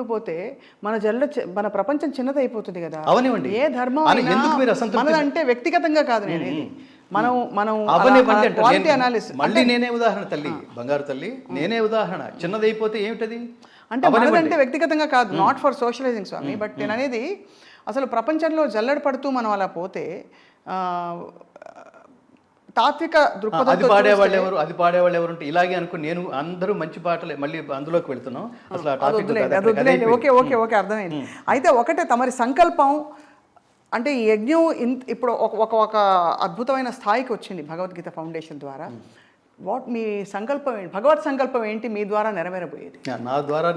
పోతే మన ప్రపంచం చిన్నదైపోతుంది కదా. అవనివ్వండి, ఏ ధర్మం మనదంటే వ్యక్తిగతంగా కాదు. నేనేది మనం క్వాలిటీ అనాలిసిస్. మళ్ళీ నేనే ఉదాహరణ తల్లి, బంగారు తల్లి, నేనే ఉదాహరణ. చిన్నదైపోతే ఏమిటది అంటే మనదంటే వ్యక్తిగతంగా కాదు, not for socialising Swami. But నేను అనేది అసలు ప్రపంచంలో జల్లెడ పడుతూ మనం అలా పోతే తాత్విక దృక్పథం. అది పాడేవాళ్ళు ఎవరు ఉంటే ఇలాగే అనుకుని నేను అందరూ మంచి పాటలే మళ్ళీ అందులోకి వెళ్తున్నాం. అసలు ఓకే ఓకే ఓకే అర్థమైంది. అయితే ఒకటే తమరి సంకల్పం అంటే ఈ యజ్ఞం ఇప్పుడు ఒక అద్భుతమైన స్థాయికి వచ్చింది భగవద్గీత ఫౌండేషన్ ద్వారా. మీ సంకల్పం ఏంటి? భగవత్ సంకల్పం ఏంటి మీ ద్వారా నెరవేరబోయేది? నా ద్వారా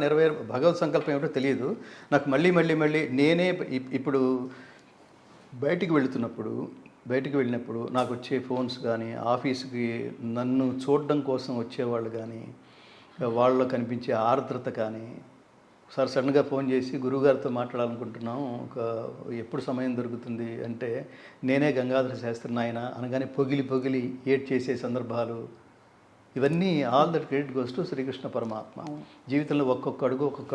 భగవత్ సంకల్పం ఏమిటో తెలియదు నాకు. మళ్ళీ నేనే ఇప్పుడు బయటికి వెళ్ళినప్పుడు నాకు వచ్చే ఫోన్స్ కానీ, ఆఫీస్కి నన్ను చూడడం కోసం వచ్చేవాళ్ళు కానీ, వాళ్ళలో కనిపించే ఆర్ద్రత కానీ, సడన్గా ఫోన్ చేసి గురువుగారితో మాట్లాడాలనుకుంటున్నాం, ఎప్పుడు సమయం దొరుకుతుంది అంటే నేనే గంగాధర శాస్త్రి నాయన అనగానే పొగిలి ఏడ్ చేసే సందర్భాలు, ఇవన్నీ all that credit goes to Shri Krishna పరమాత్మ. జీవితంలో ఒక్కొక్క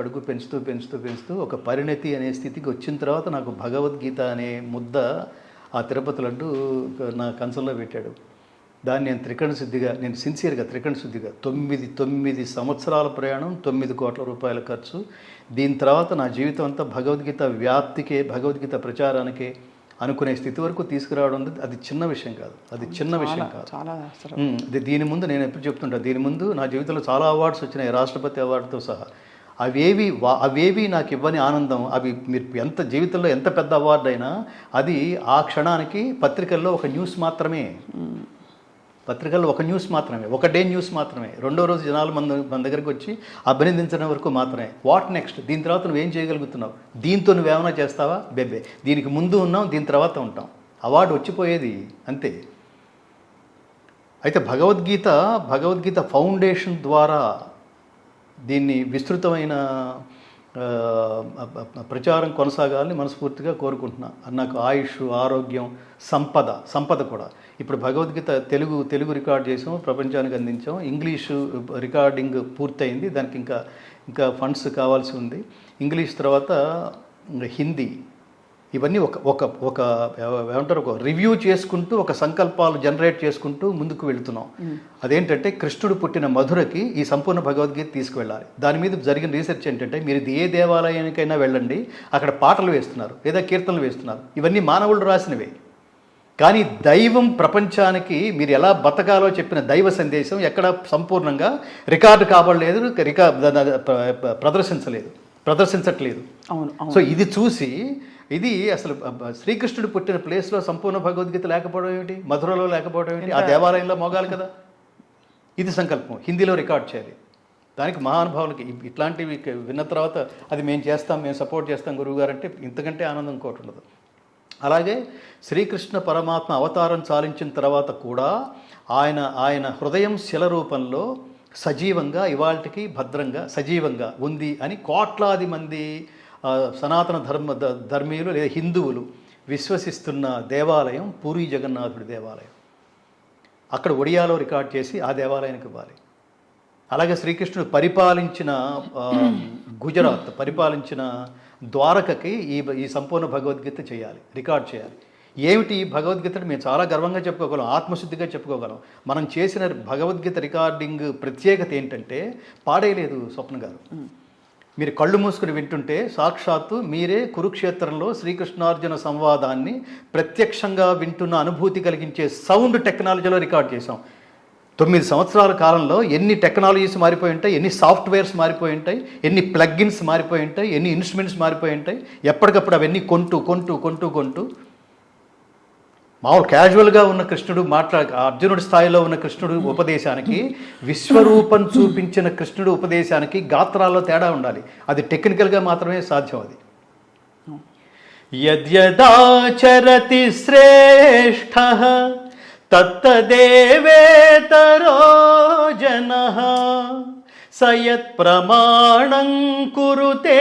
అడుగు పెంచుతూ ఒక పరిణతి అనే స్థితికి వచ్చిన తర్వాత నాకు భగవద్గీత అనే ముద్ద ఆ తిరుపతి లడ్డు నా కంచంలో పెట్టాడు. దాన్ని నేను సిన్సియర్గా త్రికరణ శుద్ధిగా 9 సంవత్సరాల ప్రయాణం, 9 కోట్ల రూపాయల ఖర్చు. దీని తర్వాత నా జీవితం అంతా భగవద్గీత వ్యాప్తికే, భగవద్గీత ప్రచారానికే అనుకునే స్థితి వరకు తీసుకురావడం అది చిన్న విషయం కాదు. దీని ముందు నేను ఎప్పుడు చెప్తుంటా, దీని ముందు నా జీవితంలో చాలా అవార్డ్స్ వచ్చినాయి, రాష్ట్రపతి అవార్డుతో సహా. అవేవి నాకు ఇవ్వని ఆనందం. అవి మీరు జీవితంలో ఎంత పెద్ద అవార్డు అయినా అది ఆ క్షణానికి పత్రికల్లో ఒక న్యూస్ మాత్రమే. ఒక డే న్యూస్ మాత్రమే. రెండో రోజు జనాలు మన దగ్గరికి వచ్చి అభినందించడం వరకు మాత్రమే. What next? దీని తర్వాత నువ్వేం చేయగలుగుతున్నావు? దీంతో నువ్వేమైనా చేస్తావా? బెబ్బే. దీనికి ముందు ఉన్నాం, దీని తర్వాత ఉంటాం. అవార్డు వచ్చిపోయేది అంతే. అయితే భగవద్గీత ఫౌండేషన్ ద్వారా దీన్ని విస్తృతమైన ప్రచారం కొనసాగాలని మనస్ఫూర్తిగా కోరుకుంటున్నా. నాకు ఆయుష్, ఆరోగ్యం, సంపద కూడా. ఇప్పుడు భగవద్గీత తెలుగు రికార్డ్ చేసాం, ప్రపంచానికి అందించాం. ఇంగ్లీషు రికార్డింగ్ పూర్తయింది, దానికి ఇంకా ఫండ్స్ కావాల్సి ఉంది. ఇంగ్లీష్ తర్వాత హిందీ, ఇవన్నీ ఒక రివ్యూ చేసుకుంటూ, ఒక సంకల్పాలు జనరేట్ చేసుకుంటూ ముందుకు వెళుతున్నాం. అదేంటంటే కృష్ణుడు పుట్టిన మధురకి ఈ సంపూర్ణ భగవద్గీత తీసుకువెళ్ళాలి. దాని మీద జరిగిన రీసెర్చ్ ఏంటంటే, మీరు ఏ దేవాలయానికైనా వెళ్ళండి, అక్కడ పాటలు వేస్తున్నారు లేదా కీర్తనలు వేస్తున్నారు. ఇవన్నీ మానవులు రాసినవే. కానీ దైవం ప్రపంచానికి మీరు ఎలా బతకాలో చెప్పిన దైవ సందేశం ఎక్కడ సంపూర్ణంగా రికార్డు కాబడలేదు, ప్రదర్శించట్లేదు. సో ఇది చూసి ఇది అసలు శ్రీకృష్ణుడు పుట్టిన ప్లేస్లో సంపూర్ణ భగవద్గీత లేకపోవడం ఏమిటి, మధురలో లేకపోవడం ఏమిటి, ఆ దేవాలయంలో మోగాలి కదా. ఇది సంకల్పం, హిందీలో రికార్డ్ చేయాలి. దానికి మహానుభావులకి ఇట్లాంటివి విన్న తర్వాత అది మేము సపోర్ట్ చేస్తాం గురువుగారు అంటే ఇంతకంటే ఆనందం ఇంకోటి ఉండదు. అలాగే శ్రీకృష్ణ పరమాత్మ అవతారం చాలించిన తర్వాత కూడా ఆయన హృదయం శిల రూపంలో సజీవంగా ఇవాళకి భద్రంగా సజీవంగా ఉంది అని కోట్లాది మంది సనాతన ధర్మీయులు లేదా హిందువులు విశ్వసిస్తున్న దేవాలయం పూరీ జగన్నాథుడి దేవాలయం. అక్కడ ఒడియాలో రికార్డ్ చేసి ఆ దేవాలయానికి ఇవ్వాలి. అలాగే శ్రీకృష్ణుడు పరిపాలించిన గుజరాత్, పరిపాలించిన ద్వారకకి ఈ సంపూర్ణ భగవద్గీత చేయాలి, రికార్డ్ చేయాలి. ఏమిటి భగవద్గీతను మేము చాలా గర్వంగా చెప్పుకోగలం, ఆత్మశుద్ధిగా చెప్పుకోగలం. మనం చేసిన భగవద్గీత రికార్డింగ్ ప్రత్యేకత ఏంటంటే పాడేయలేదు స్వప్న గారు. మీరు కళ్ళు మూసుకుని వింటుంటే సాక్షాత్తు మీరే కురుక్షేత్రంలో శ్రీకృష్ణార్జున సంవాదాన్ని ప్రత్యక్షంగా వింటున్న అనుభూతి కలిగించే సౌండ్ టెక్నాలజీలో రికార్డ్ చేసాం. 9 సంవత్సరాల కాలంలో ఎన్ని టెక్నాలజీస్ మారిపోయి ఉంటాయి, ఎన్ని సాఫ్ట్వేర్స్ మారిపోయి ఉంటాయి, ఎన్ని ప్లగ్గిన్స్ మారిపోయి ఉంటాయి, ఎన్ని ఇన్స్ట్రుమెంట్స్ మారిపోయి ఉంటాయి. ఎప్పటికప్పుడు అవన్నీ కొంటూ మామూలు క్యాజువల్గా ఉన్న కృష్ణుడు అర్జునుడి స్థాయిలో ఉన్న కృష్ణుడు ఉపదేశానికి, విశ్వరూపం చూపించిన కృష్ణుడు ఉపదేశానికి గాత్రాల్లో తేడా ఉండాలి. అది టెక్నికల్గా మాత్రమే సాధ్యం. అది యద్యదాచరతి శ్రేష్ఠః తత్తదేవేతరో జనః సయత్ ప్రమాణం కురుతే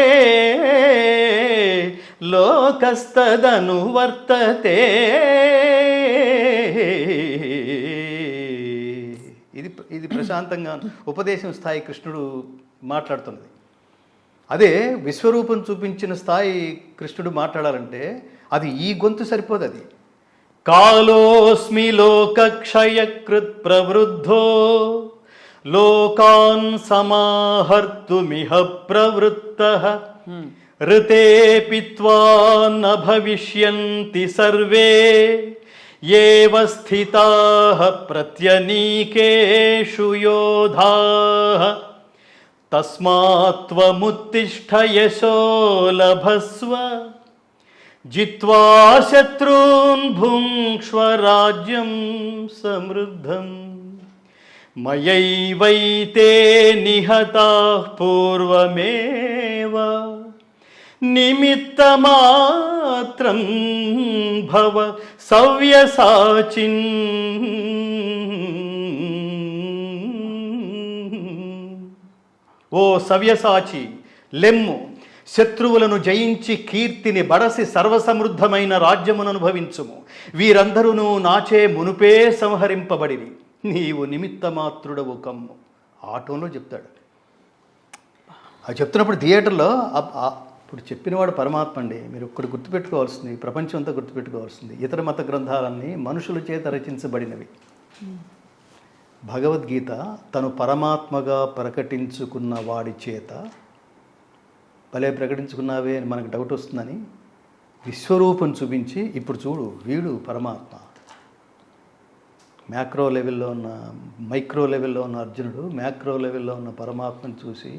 లోకస్తదనువర్తతే. ఇది ప్రశాంతంగా ఉపదేశం స్థాయి కృష్ణుడు మాట్లాడుతున్నది. అదే విశ్వరూపం చూపించిన స్థాయి కృష్ణుడు మాట్లాడాలంటే అది ఈ గొంతు సరిపోదు. అది కాలోస్మి లోకక్షయకృత్ ప్రవృద్ధో లోకాన్ సమాహర్తుమిహ ప్రవృత్తః ఋతే పిత్వా న భవిష్యంతి సర్వే ఏవ స్థితాః ప్రత్యనీకేషు యోధాః తస్మాత్త్వముత్తిష్ఠ యశో లభస్వ జిత్వా శత్రూన్ భుంక్ష్వ రాజ్యం సమృద్ధం మయైవైతే నిహతాః పూర్వమేవ నిమిత్తమాత్రం భవ సవ్యసాచిన్. ఓ సవ్యసాచి, లెమ్ము, శత్రువులను జయించి కీర్తిని బడసి సర్వసమృద్ధమైన రాజ్యమును అనుభవించుము. వీరందరూ నాచే మునుపే సంహరింపబడిరి, నీవు నిమిత్తమాత్రుడవు కమ్ము. ఆటంలో చెప్తాడు. అది చెప్తున్నప్పుడు థియేటర్లో ఇప్పుడు చెప్పినవాడు పరమాత్మ అండి. మీరు ఒక్కడు గుర్తుపెట్టుకోవాల్సింది, ప్రపంచం అంతా గుర్తుపెట్టుకోవాల్సింది, ఇతర మత గ్రంథాలన్నీ మనుషుల చేత రచించబడినవి. భగవద్గీత తను పరమాత్మగా ప్రకటించుకున్న వాడి చేత, భలే ప్రకటించుకున్నావే అని మనకు డౌట్ వస్తుందని విశ్వరూపం చూపించి, ఇప్పుడు చూడు వీడు పరమాత్మ, మ్యాక్రో లెవెల్లో ఉన్న, మైక్రో లెవెల్లో ఉన్న అర్జునుడు మ్యాక్రో లెవెల్లో ఉన్న పరమాత్మను చూసి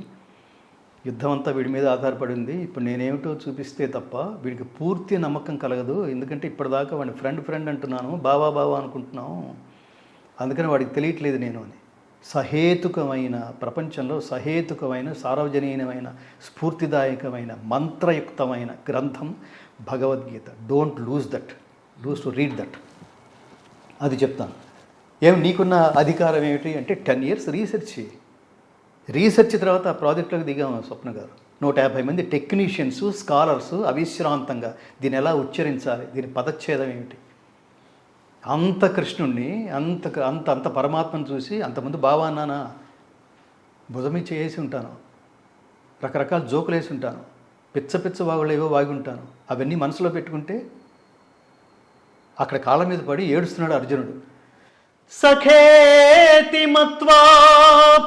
యుద్ధం అంతా వీడి మీద ఆధారపడింది, ఇప్పుడు నేనేమిటో చూపిస్తే తప్ప వీడికి పూర్తి నమ్మకం కలగదు, ఎందుకంటే ఇప్పటిదాకా వాడిని ఫ్రెండ్ అంటున్నాను, బావా అనుకుంటున్నాము, అందుకని వాడికి తెలియట్లేదు నేను అని. సహేతుకమైన ప్రపంచంలో సహేతుకమైన సార్వజనీయమైన స్ఫూర్తిదాయకమైన మంత్రయుక్తమైన గ్రంథం Bhagavad Gita. Don't lose to read that. అది చెప్తాను. నీకున్న అధికారం ఏమిటి అంటే 10 years రీసెర్చ్ తర్వాత ఆ ప్రాజెక్టులోకి దిగాము స్వప్న గారు. 150 మంది టెక్నీషియన్స్, స్కాలర్స్ అవిశ్రాంతంగా దీన్ని ఎలా ఉచ్చరించాలి, దీని పదచ్ఛేదం ఏమిటి, అంత కృష్ణుణ్ణి అంత పరమాత్మను చూసి అంతమంది బావా అన్నానా, భుజమి చేసి ఉంటాను, రకరకాల జోకులు వేసి ఉంటాను, పిచ్చ వాగులు ఏవో వాగి ఉంటాను, అవన్నీ మనసులో పెట్టుకుంటే అక్కడ కాళ్ళ మీద పడి ఏడుస్తున్నాడు అర్జునుడు. సఖేతి మత్వా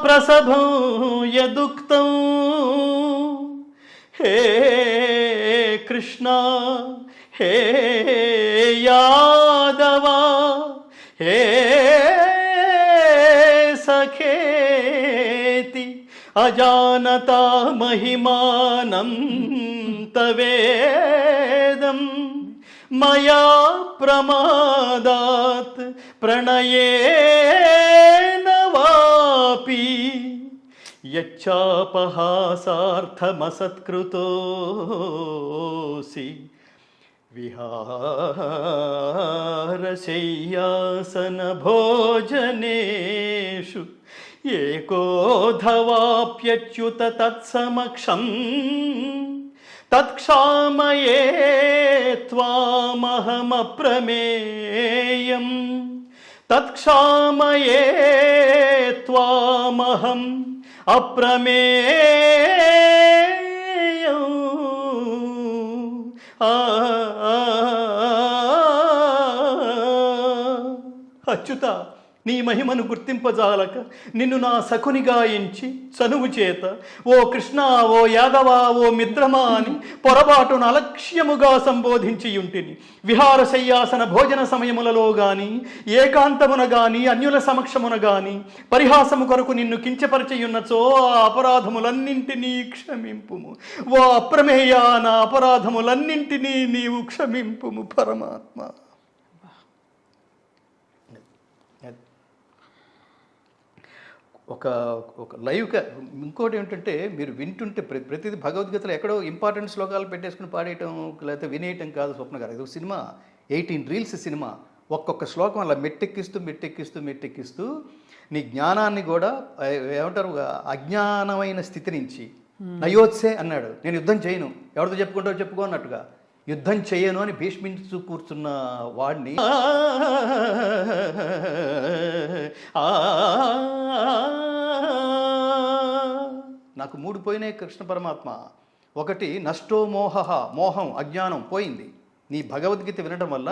ప్రసభం యదుక్తం హే కృష్ణ హే యాదవ హే సఖేతి అజానతా మహిమానం తవేదం మయా ప్రమాదాత్ ప్రణయేన వాపి యచ్చాపహాసార్థమసత్కృతోసి విహారశయ్యాసన భోజనేషు ఏకోధవాప్యచ్యుత తత్సమక్షం తత్క్షామయే త్వామహమప్రమేయం తత్క్షామయే త్వామహం అప్రమేయం. అచ్యుత, నీ మహిమను గుర్తింపజాలక నిన్ను నా సఖునిగా ఎంచి చనువు చేత ఓ కృష్ణ, ఓ యాదవ, ఓ మిత్రమా అని పొరపాటున అలక్ష్యముగా సంబోధించి ఉంటిని. విహారశయ్యాసన భోజన సమయములలో గాని, ఏకాంతమున గాని, అన్యుల సమక్షమున గాని పరిహాసము కొరకు నిన్ను కించపరచియున్నచో ఆ అపరాధములన్నింటినీ క్షమింపుము. ఓ అప్రమేయ, నా అపరాధములన్నింటినీ నీవు క్షమింపుము పరమాత్మ. ఒక లైవ్గా ఇంకోటి ఏమిటంటే, మీరు వింటుంటే ప్రతిదీ భగవద్గీతలో ఎక్కడో ఇంపార్టెంట్ శ్లోకాలు పెట్టేసుకుని పాడేయటం లేకపోతే వినేయటం కాదు స్వప్న గారు. ఇది ఒక సినిమా, 18 reels సినిమా. ఒక్కొక్క శ్లోకం అలా మెట్టెక్కిస్తూ నీ జ్ఞానాన్ని కూడా ఏమంటారు, అజ్ఞానమైన స్థితి నుంచి నయోత్సే అన్నాడు. నేను యుద్ధం చేయను, ఎవరితో చెప్పుకుంటావు చెప్పుకో అన్నట్టుగా, యుద్ధం చేయను అని భీష్మించు కూర్చున్న వాడిని నాకు 3 పోయినాయి కృష్ణ పరమాత్మ. ఒకటి నష్టో మోహ, మోహం అజ్ఞానం పోయింది. నీ భగవద్గీత వినడం వల్ల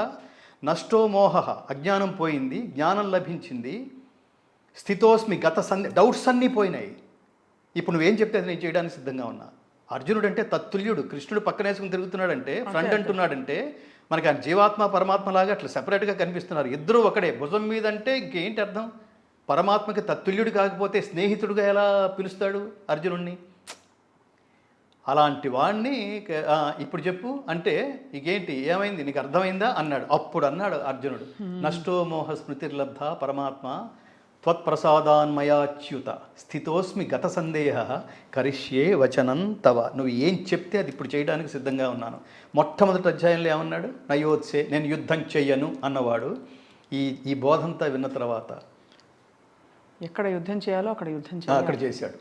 నష్టో మోహ అజ్ఞానం పోయింది, జ్ఞానం లభించింది. స్థితోస్మి గత డౌట్స్ అన్నీ పోయినాయి. ఇప్పుడు నువ్వేం చెప్తే అది నేను చేయడానికి సిద్ధంగా ఉన్నా. అర్జునుడు అంటే తత్తుల్యుడు, కృష్ణుడు పక్కనేసుకుని తిరుగుతున్నాడంటే, ఫ్రంట్ అంటున్నాడంటే మనకి ఆయన జీవాత్మ పరమాత్మ లాగా అట్లా సెపరేట్గా కనిపిస్తున్నారు. ఇద్దరూ ఒకడే భుజం మీద అంటే ఇంకేంటి అర్థం? పరమాత్మకి తత్తుల్యుడు కాకపోతే స్నేహితుడుగా ఎలా పిలుస్తాడు అర్జునుడిని? అలాంటి వాడిని ఇప్పుడు చెప్పు అంటే ఇకేంటి ఏమైంది నీకు అర్థమైందా అన్నాడు. అప్పుడు అన్నాడు అర్జునుడు, నష్టో మోహ స్మృతిర్లబ్ధ పరమాత్మ త్వత్ప్రసాదాన్మయాచ్యుత స్థితోస్మి గత సందేహ కరిష్యే వచనం తవ. నువ్వు ఏం చెప్తే అది ఇప్పుడు చేయడానికి సిద్ధంగా ఉన్నాను. మొట్టమొదటి అధ్యాయంలో ఏమన్నాడు? నయోత్సే, నేను యుద్ధం చెయ్యను అన్నవాడు ఈ బోధంతా విన్న తర్వాత ఎక్కడ యుద్ధం చేయాలో అక్కడ యుద్ధం చేయాలి, అక్కడ చేశాడు.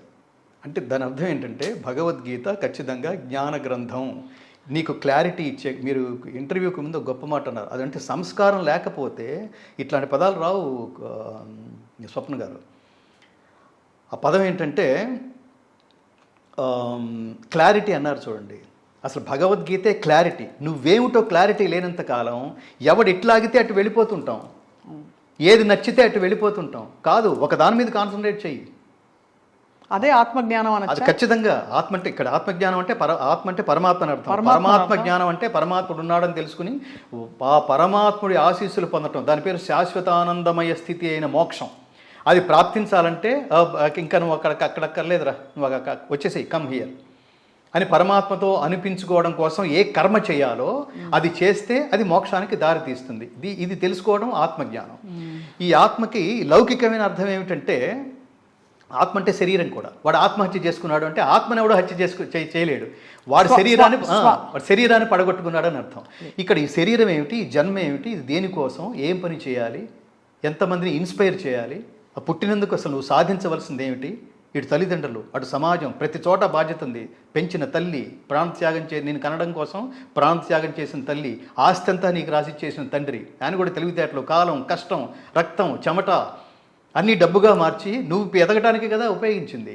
అంటే దాని అర్థం ఏంటంటే భగవద్గీత ఖచ్చితంగా జ్ఞాన గ్రంథం. నీకు క్లారిటీ ఇచ్చే, మీరు ఇంటర్వ్యూకి ముందు గొప్ప మాట అన్నారు, అదంటే సంస్కారం లేకపోతే ఇట్లాంటి పదాలు రావు. స్వప్న గారు ఆ పదం ఏంటంటే క్లారిటీ అన్నారు చూడండి. అసలు భగవద్గీతే క్లారిటీ. నువ్వేమిటో క్లారిటీ లేనంత కాలం ఎవడు ఎట్లాగితే అటు వెళ్ళిపోతుంటాం, ఏది నచ్చితే అటు వెళ్ళిపోతుంటాం. కాదు, ఒక దాని మీద కాన్సన్ట్రేట్ చెయ్యి. అదే ఆత్మజ్ఞానం అని. అది ఖచ్చితంగా ఆత్మ అంటే ఇక్కడ ఆత్మజ్ఞానం అంటే ఆత్మ అంటే పరమాత్మ అని అర్థం. పరమాత్మ జ్ఞానం అంటే పరమాత్ముడు ఉన్నాడని తెలుసుకుని ఆ పరమాత్ముడి ఆశీస్సులు పొందటం. దాని పేరు శాశ్వత ఆనందమయ స్థితి అయిన మోక్షం. అది ప్రాప్తించాలంటే ఇంకా నువ్వు అక్కడక్కర్లేదురా, నువ్వు వచ్చేసేయి, కమ్ హియర్ అని పరమాత్మతో అనిపించుకోవడం కోసం ఏ కర్మ చేయాలో అది చేస్తే అది మోక్షానికి దారి తీస్తుంది. ఇది తెలుసుకోవడం ఆత్మజ్ఞానం. ఈ ఆత్మకి లౌకికమైన అర్థం ఏమిటంటే, ఆత్మ అంటే శరీరం కూడా. వాడు ఆత్మహత్య చేసుకున్నాడు అంటే ఆత్మని ఎవడో హత్య చేయలేడు, వాడి శరీరాన్ని పడగొట్టుకున్నాడు అని అర్థం. ఇక్కడ ఈ శరీరం ఏమిటి, ఈ జన్మ ఏమిటి, ఇది దేనికోసం, ఏం పని చేయాలి, ఎంతమందిని ఇన్స్పైర్ చేయాలి, పుట్టినందుకు అసలు నువ్వు సాధించవలసింది ఏమిటి, ఇటు తల్లిదండ్రులు అటు సమాజం ప్రతి చోట బాధ్యత ఉంది. పెంచిన తల్లి ప్రాణత్యాగం నేను కనడం కోసం ప్రాణత్యాగం చేసిన తల్లి, ఆస్తి అంతా నీకు రాసిచ్చేసిన తండ్రి, ఆయన కూడా తెలివితేటలు, కాలం, కష్టం, రక్తం, చెమట అన్నీ డబ్బుగా మార్చి నువ్వు ఎదగటానికి కదా ఉపయోగించింది.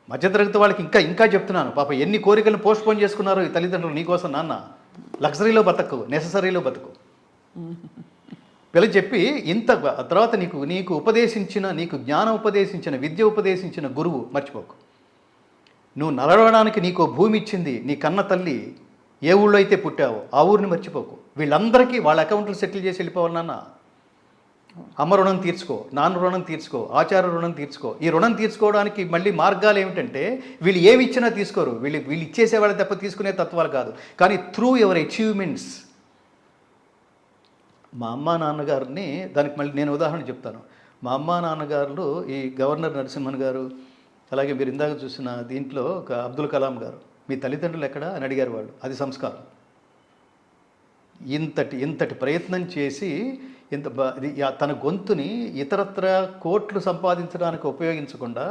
మధ్యతరగతి వాళ్ళకి ఇంకా చెప్తున్నాను, పాప ఎన్ని కోరికలను పోస్ట్పోన్ చేసుకున్నారో ఈ తల్లిదండ్రులు నీకోసం. నాన్న లగ్జరీలో బతకు, నెససరీలో బతుకు పిల్ల చెప్పి ఇంత తర్వాత నీకు ఉపదేశించిన, నీకు జ్ఞానం ఉపదేశించిన, విద్య ఉపదేశించిన గురువు మర్చిపోకు. నువ్వు నడవడానికి నీకు భూమి ఇచ్చింది నీ కన్న తల్లి, ఏ ఊళ్ళో అయితే పుట్టావో ఆ ఊరిని మర్చిపోకు. వీళ్ళందరికీ వాళ్ళ అకౌంట్లు సెటిల్ చేసి వెళ్ళిపోవాలి. నాన్న అమ్మ రుణం తీర్చుకో, నాన్న రుణం తీర్చుకో, ఆచార రుణం తీర్చుకో. ఈ రుణం తీర్చుకోవడానికి మళ్ళీ మార్గాలు ఏమిటంటే, వీళ్ళు ఏమి ఇచ్చినా తీసుకోరు, వీళ్ళు ఇచ్చేసే వాళ్ళ తప్ప తీసుకునే తత్వాలు కాదు. కానీ త్రూ యువర్ అచీవ్మెంట్స్. మా అమ్మ నాన్నగారిని, దానికి మళ్ళీ నేను ఉదాహరణ చెప్తాను. మా అమ్మ నాన్నగారు ఈ గవర్నర్ నరసింహన్ గారు, అలాగే మీరు ఇందాక చూసిన దీంట్లో ఒక అబ్దుల్ కలాం గారు, మీ తల్లిదండ్రులు ఎక్కడ అని అడిగారు వాళ్ళు. అది సంస్కారం. ఇంతటి ప్రయత్నం చేసి తన గొంతుని ఇతరత్ర కోట్లు సంపాదించడానికి ఉపయోగించకుండా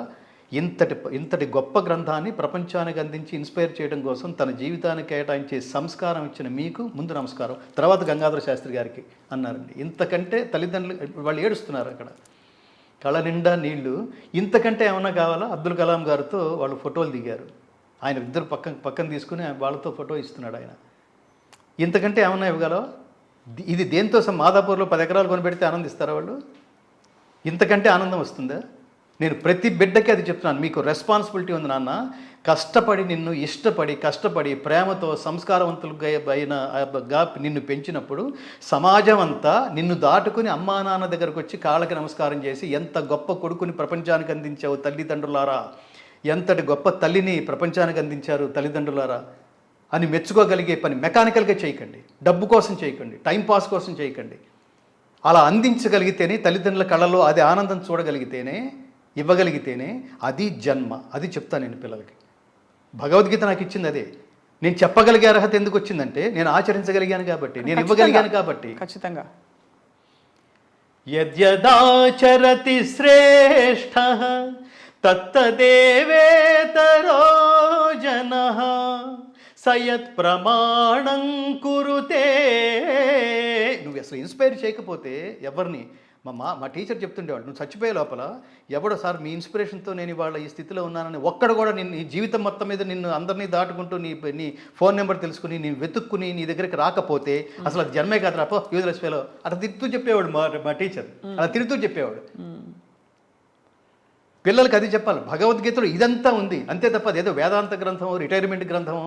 ఇంతటి గొప్ప గ్రంథాన్ని ప్రపంచానికి అందించి ఇన్స్పైర్ చేయడం కోసం తన జీవితాన్ని కేటాయించే సంస్కారం ఇచ్చిన మీకు ముందు నమస్కారం, తర్వాత గంగాధర శాస్త్రి గారికి అన్నారండి. ఇంతకంటే తల్లిదండ్రులు వాళ్ళు ఏడుస్తున్నారు అక్కడ, కళ్ళ నిండా నీళ్లు. ఇంతకంటే ఏమన్నా కావాలా? అబ్దుల్ కలాం గారితో వాళ్ళు ఫోటోలు దిగారు. ఆయన ఇద్దరు పక్కన తీసుకుని వాళ్ళతో ఫోటో ఇస్తున్నాడు ఆయన. ఇంతకంటే ఏమన్నా ఇవ్వగలవా? ఇది దేంతో మాదాపూర్లో 10 ఎకరాలు కొనిపెడితే ఆనందిస్తారా వాళ్ళు? ఇంతకంటే ఆనందం వస్తుందా? నేను ప్రతి బిడ్డకి అది చెప్తున్నాను, మీకు రెస్పాన్సిబిలిటీ ఉంది నాన్న. కష్టపడి నిన్ను ఇష్టపడి కష్టపడి ప్రేమతో సంస్కారవంతులుగా నిన్ను పెంచినప్పుడు సమాజం అంతా నిన్ను దాటుకుని అమ్మా నాన్న దగ్గరకు వచ్చి కాళ్ళకి నమస్కారం చేసి, ఎంత గొప్ప కొడుకుని ప్రపంచానికి అందించావు తల్లిదండ్రులారా, ఎంతటి గొప్ప తల్లిని ప్రపంచానికి అందించారు తల్లిదండ్రులారా అని మెచ్చుకోగలిగే పని మెకానికల్గా చేయకండి, డబ్బు కోసం చేయకండి, టైంపాస్ కోసం చేయకండి. అలా అందించగలిగితేనే, తల్లిదండ్రుల కళ్ళలో అది ఆనందం చూడగలిగితేనే, ఇవ్వగలిగితేనే అది జన్మ. అది చెప్తాను నేను పిల్లలకి. భగవద్గీత నాకు ఇచ్చింది అదే. నేను చెప్పగలిగే అర్హత ఎందుకు వచ్చిందంటే నేను ఆచరించగలిగాను కాబట్టి, నేను ఇవ్వగలిగాను కాబట్టి. ఖచ్చితంగా. యద్యదాచరతి శ్రేష్ఠ తత్తదేవేతరో జనః సయత్ ప్రమాణం కురుతే. నువ్వు అసలు ఇన్స్పైర్ చేయకపోతే ఎవరిని, మా టీచర్ చెప్తుండేవాడు, నువ్వు చచ్చిపోయే లోపల ఎవడో సార్ మీ ఇన్స్పిరేషన్తో నేను ఇవాళ ఈ స్థితిలో ఉన్నానని ఒక్కడు కూడా నిన్ను ఈ జీవితం మొత్తం మీద నిన్ను అందరినీ దాటుకుంటూ నీ ఫోన్ నెంబర్ తెలుసుకుని నీ వెతుక్కుని నీ దగ్గరికి రాకపోతే అసలు అది జన్మే కాదు రాపో యూజ్లెస్ ఫెలో అట్లా తిరుగుతూ చెప్పేవాడు మా టీచర్. అలా తిరుగుతూ చెప్పేవాడు. పిల్లలకి అది చెప్పాలి. భగవద్గీతలో ఇదంతా ఉంది అంతే తప్ప అదేదో వేదాంత గ్రంథమో రిటైర్మెంట్ గ్రంథమో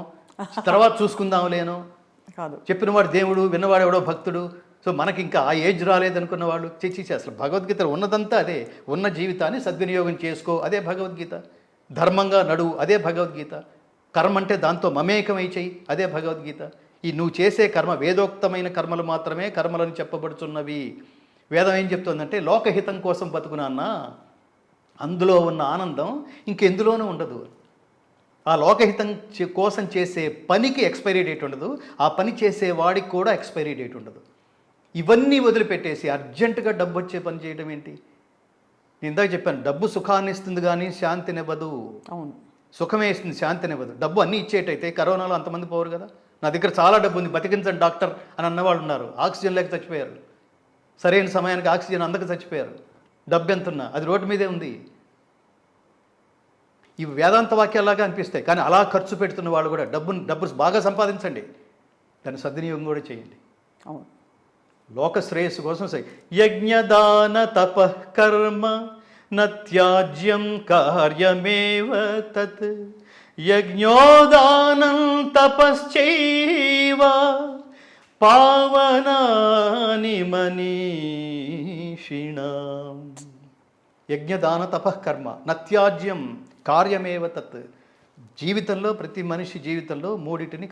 తర్వాత చూసుకుందాం లేను కాదు. చెప్పినవాడు దేవుడు, విన్నవాడు ఎవడో భక్తుడు. సో మనకి ఇంకా ఆ ఏజ్ రాలేదనుకున్న వాళ్ళు చేసి అసలు భగవద్గీత ఉన్నదంతా అదే. ఉన్న జీవితాన్ని సద్వినియోగం చేసుకో, అదే భగవద్గీత. ధర్మంగా నడువు, అదే భగవద్గీత. కర్మ అంటే దాంతో మమేకమై చెయ్యి, అదే భగవద్గీత. ఈ నువ్వు చేసే కర్మ వేదోక్తమైన కర్మలు మాత్రమే కర్మలని చెప్పబడుచున్నవి. వేదం ఏం చెప్తుందంటే లోకహితం కోసం బతుకునాన్న, అందులో ఉన్న ఆనందం ఇంకెందులోనూ ఉండదు. ఆ లోకహితం కోసం చేసే పనికి ఎక్స్పైరీ డేట్ ఉండదు, ఆ పని చేసే వాడికి కూడా ఎక్స్పైరీ డేట్ ఉండదు. ఇవన్నీ వదిలిపెట్టేసి అర్జెంటుగా డబ్బు వచ్చే పని చేయడం ఏంటి? నేను ఇందాక చెప్పాను, డబ్బు సుఖాన్ని ఇస్తుంది కానీ శాంతినివ్వదు. అవును, సుఖమే ఇస్తుంది, శాంతినివ్వదు. డబ్బు అన్నీ ఇచ్చేటైతే కరోనాలో అంతమంది పోరు కదా. నా దగ్గర చాలా డబ్బు ఉంది, బతికించండి డాక్టర్ అని అన్నవాళ్ళు ఉన్నారు. ఆక్సిజన్ లేక చచ్చిపోయారు, సరైన సమయానికి ఆక్సిజన్ అందక చచ్చిపోయారు. డబ్బు ఎంతున్నా అది రోడ్డు మీదే ఉంది. ఇవి వేదాంత వాక్యాలాగా అనిపిస్తాయి, కానీ అలా ఖర్చు పెడుతున్న వాళ్ళు కూడా డబ్బు బాగా సంపాదించండి, దాన్ని సద్వినియోగం కూడా చేయండి. అవును, లోక శ్రేయస్సు కోసం యజ్ఞదాన తపః కర్మ నత్యాజ్యం కార్యమేవ తత్ యజ్ఞోదానం తపశ్చైవ పావనాని మనీషిణాం. యజ్ఞదాన తపః కర్మ నత్యాజ్యం కార్యమేవ తత్. జీవితంలో ప్రతి మనిషి జీవితంలో మూడింటిని